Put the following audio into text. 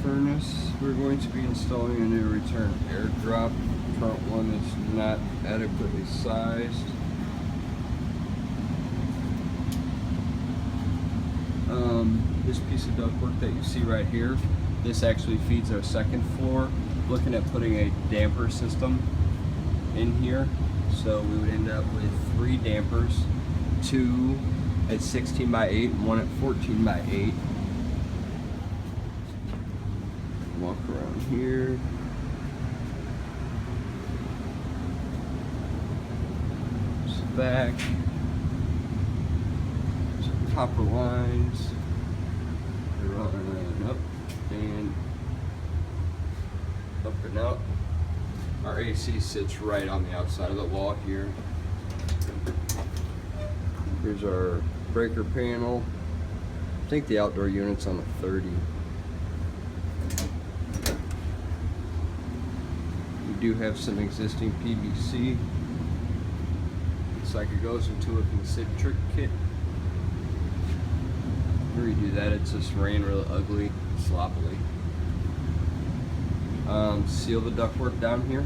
furnace, we're going to be installing a new return air drop. Current one is not adequately sized. This piece of ductwork that you see right here, this actually feeds our second floor. Looking at putting a damper system in here, so we would end up with 3 dampers, 2 at 16 by 8 and 1 at 14 by 8. Walk around here. Back, some copper lines, they're running up and out. Our AC sits right on the outside of the wall here. Here's our breaker panel. I think the outdoor unit's on the 30. We do have some existing PVC. Looks like it goes into a concentric kit. Redo that, it's just ran real ugly, sloppily. Seal the ductwork down here.